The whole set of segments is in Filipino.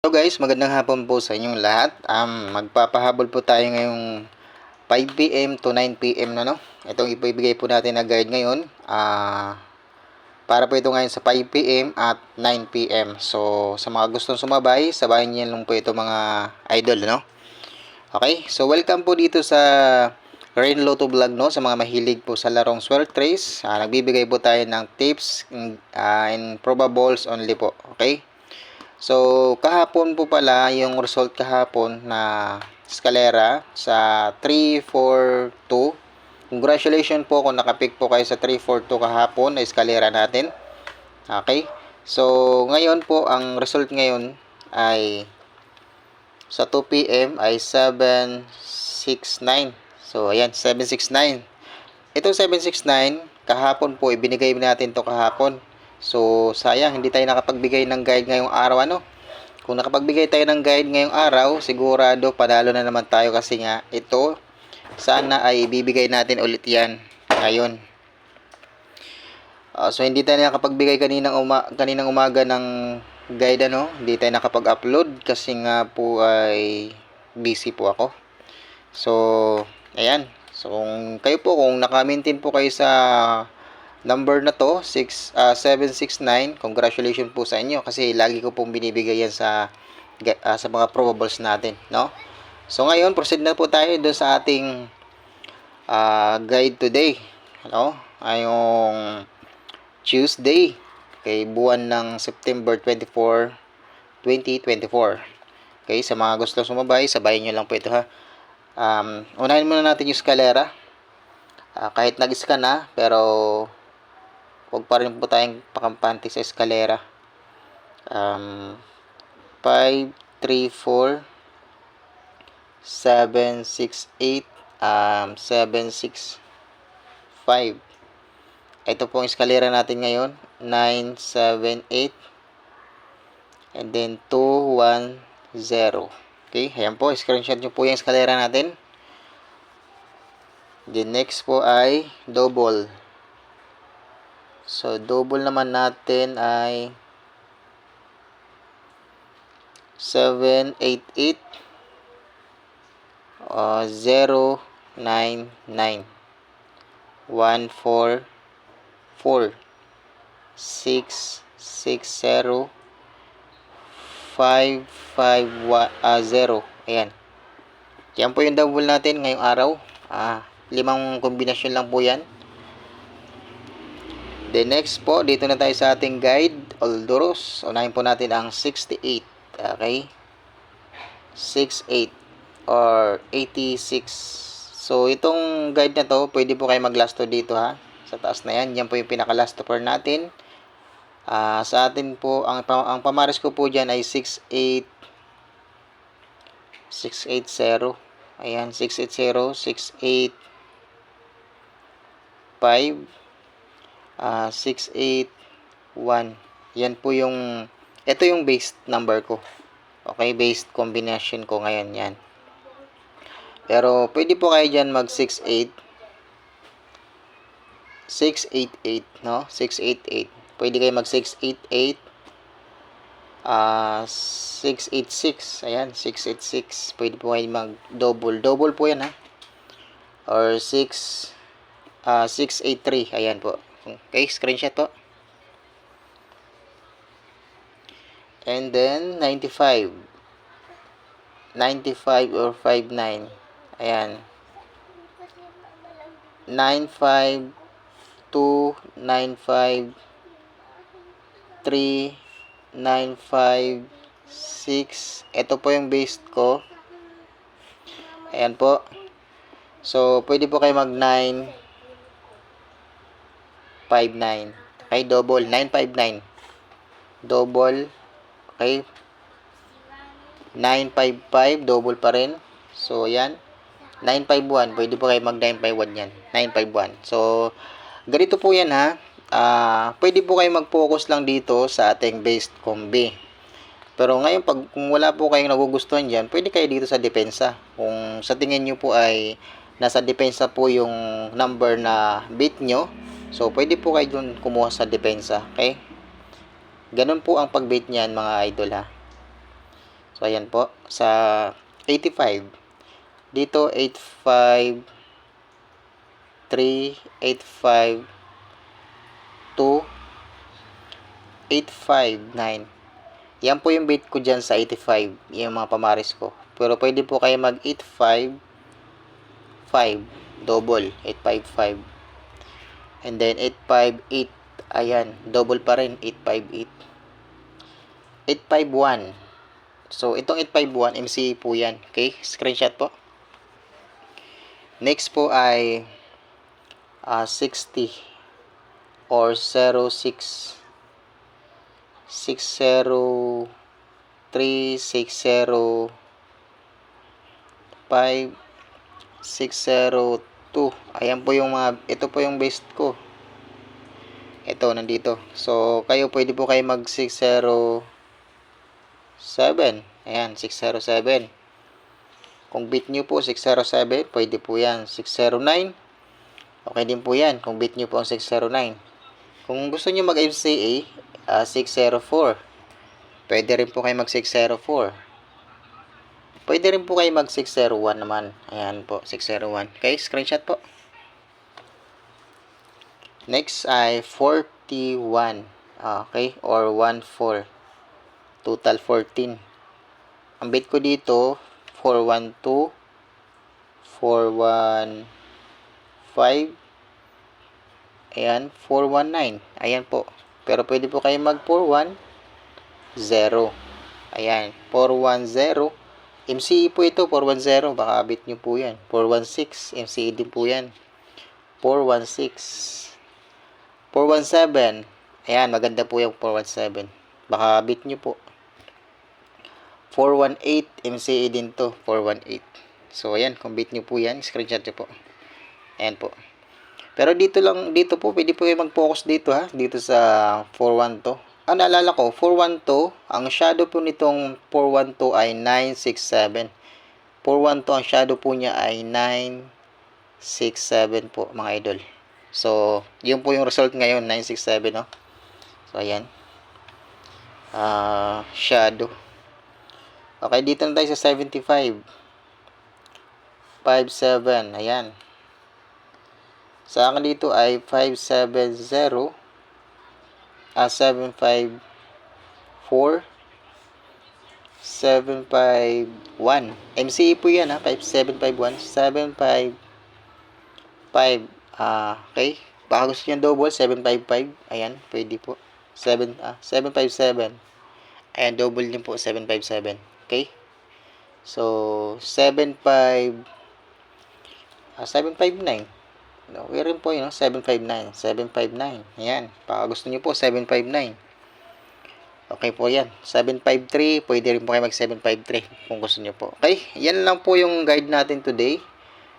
Hello guys, magandang hapon po sa inyong lahat. Magpapahabol po tayo ngayong 5 PM to 9 PM na, no? Itong ibibigay po natin na guide ngayon. Para po ito ngayon sa 5 PM at 9 PM. So, sa mga gustong sumabay, sabayan niyo lang po ito mga idol, no? Okay, so welcome po dito sa Rain Lotto Vlog, no? Sa mga mahilig po sa larong Swerte Race. Nagbibigay po tayo ng tips and probables only po. Okay? So, kahapon po pala, yung result kahapon na eskalera sa 342. Congratulations po kung nakapick po kayo sa 342 kahapon na eskalera natin. Okay? So, ngayon po, ang result ngayon ay sa 2 PM ay 769. So, ayan, 769. Itong 769, kahapon po, ibinigay natin to kahapon. So, sayang, hindi tayo nakapagbigay ng guide ngayong araw, ano? Kung nakapagbigay tayo ng guide ngayong araw, sigurado, panalo na naman tayo kasi nga, ito, sana ay ibibigay natin ulit yan ngayon. So, hindi tayo nakapagbigay kaninang umaga ng guide, ano? Hindi tayo nakapag-upload kasi nga po ay busy po ako. So, ayan. So, kung naka-maintain po kayo sa number na to, 769, congratulations po sa inyo kasi lagi ko pong binibigay yan sa mga probables natin, no? So ngayon, proceed na po tayo doon sa ating guide today, no? Ayong Tuesday, kay buwan ng September 24, 2024. Okay, sa mga gusto sumabay, sabayin nyo lang po ito, ha. Unahin muna natin yung eskalera. Kahit nag-scan na, pero huwag pa rin po tayong pakampante sa eskalera. 5, 3, 4, 7, 6, 8, 7, 6, 5. Ito po ang eskalera natin ngayon. 9, 7, 8. And then 2, 1, 0. Okay, ayan po. Screenshot nyo po yung eskalera natin. The next po ay double. So, double naman natin ay 788 099 144 660 550. Ayan. Yan po yung double natin ngayong araw. 5 kombinasyon lang po yan. The next po, dito na tayo sa ating guide, Oldoros. Unahin po natin ang 68. Okay? 68 or 86. So, itong guide na to, pwede po kayo mag-lasto dito, ha. Sa taas na yan. Yan po yung pinaka-last per natin. Sa atin po, ang pamaris ko po dyan ay 680. Ayan, 680, 685. 681. Yan po yung, ito yung base number ko. Okay, base combination ko ngayon yan. Pero pwede po kayo dyan mag 688, no? 688. Pwede kayo mag 688, 686. Ayan, 686. Pwede po kayo mag double. Double po yan, ha? Or 683. Ayan po. Okay, screenshot po. And then 95 or 59. Ayan, 95 2 95 3 95 6. Ito po yung base ko. Ayan po. So, pwede po kayo mag 959. Okay, double. 959. Double. Okay. 955. Double pa rin. So, yan. 951. Pwede po kayo mag 951 yan. 951. So, ganito po yan, ha. Pwede po kayo mag-focus lang dito sa ating based combi. Pero ngayon, kung wala po kayong nagugustuhan dyan, pwede kayo dito sa depensa. Kung sa tingin nyo po ay nasa depensa po yung number na bit nyo, so pwede po kayo dun kumuha sa depensa. Okay? Ganun po ang pag-bait niyan, mga idol, ha. So, ayan po. Sa 85. Dito, 853, 852, 859. Yan po yung bait ko dyan sa 85. Yung mga pamaris ko. Pero pwede po kayo mag 855. Double. 855. And then 858. Ayan. Double pa rin. 858. 851. So, itong 851, MCE po yan. Okay? Screenshot po. Next po ay 60 or 06. 603, 605, 602. Ayan po yung mga, ito po yung best ko. Ito, nandito. So, kayo pwede po kayo mag 607. Ayan, 607. Kung beat nyo po 607, pwede po yan. 609, okay din po yan. Kung beat nyo po ang 609. Kung gusto nyo mag-MCA, 604. Pwede rin po kayo mag 604. Pwede rin po kayo mag 601 naman. Ayan po, 601. Okay, screenshot po. Next ay 41. Okay, or 14. Total 14. Ang bit ko dito, 412, 415, ayan, 419. Ayan po. Pero pwede po kayo mag 410. Ayan, 410. MCE po ito, 410. Baka bit nyo po yan. 416, MCE din po yan. 416. 417. Ayan, maganda po yung 417. Baka bit nyo po. 418, MCE din to. 418. So, ayan, kung bit nyo po yan, screenshot nyo po. Ayan po. Pero dito po, pwede po kayo mag-focus dito ha. Dito sa 412. Naalala ko, 412, ang shadow po nitong 412 ay 967. 412, ang shadow po niya ay 967 po, mga idol. So, yun po yung result ngayon, 967, no? So, ayan. Shadow. Okay, dito na tayo sa 75. 57, ayan. Sa akin dito ay 570. 754, 751. MCE po yan ha. 5751, 755. Okay. Baka gusto nyo double, 755. Ayan, pwede po. 757. Ayan, double din po, 757. Okay. So, 759. No, rin po yun, no? 759. 759. Ayan. Baka gusto nyo po, 759. Okay po yan. 753. Pwede rin po kayo mag 753 kung gusto nyo po. Okay. Yan lang po yung guide natin today.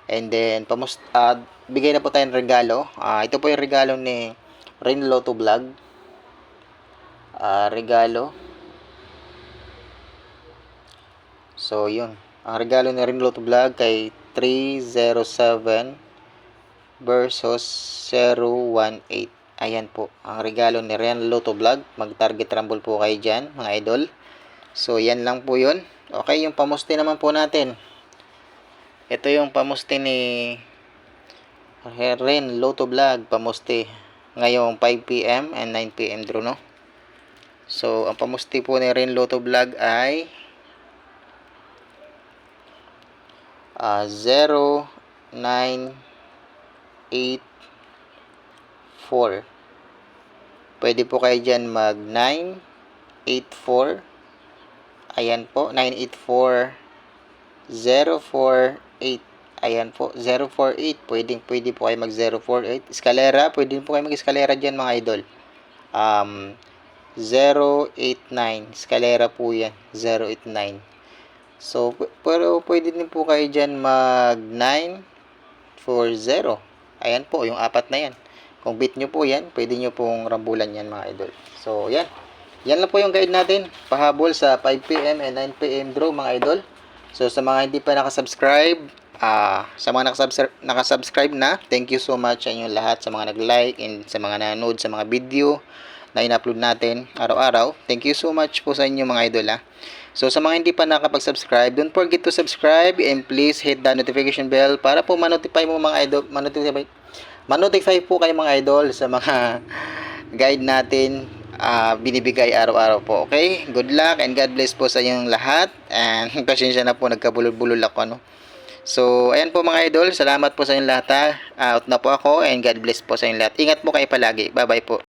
And then, bigay na po tayo ng regalo. Ito po yung regalo ni Rin Lotto Vlog. Regalo. So, yun. Ang regalo ni Rin Lotto Vlog kay 307 versus 018. Ayan po. Ang regalo ni Rin Lotto Vlog. Mag-target rumble po kayo dyan, mga idol. So, yan lang po yun. Okay, yung pamusti naman po natin. Ito yung pamusti ni Rin Lotto Vlog. Pamusti ngayong 5 PM and 9 PM draw, no? So, ang pamusti po ni Rin Lotto Vlog ay 0984. Pwede po kayo dyan mag 984. Ayan po, 984 048. Ayan po, 048. Pwede po kayo mag 048. Eskalera, pwede po kayo mag eskalera dyan, mga idol. 089. Eskalera po yan, 089. So, pero pwede din po kayo dyan mag 940. Ayan po, yung apat na yan. Kung beat nyo po yan, pwede nyo pong rambulan yan, mga idol. So, yan. Yan lang po yung guide natin. Pahabol sa 5 PM and 9 PM draw, mga idol. So, sa mga hindi pa nakasubscribe, sa mga nakasubscribe na, thank you so much sa inyong lahat, sa mga nag-like and sa mga nanonood sa mga video na in-upload natin araw-araw. Thank you so much po sa inyo, mga idol ha. So sa mga hindi pa nakapag-subscribe, don't forget to subscribe and please hit the notification bell para po ma-notify mo mga idol, ma-notify po kayo mga idol sa mga guide natin binibigay araw-araw po. Okay? Good luck and God bless po sa inyong lahat. And pasensya na po, nagkabulol-bulol ako, no? So, ayan po mga idol. Salamat po sa inyong lahat, ha. Out na po ako and God bless po sa inyong lahat. Ingat po kayo palagi. Bye-bye po.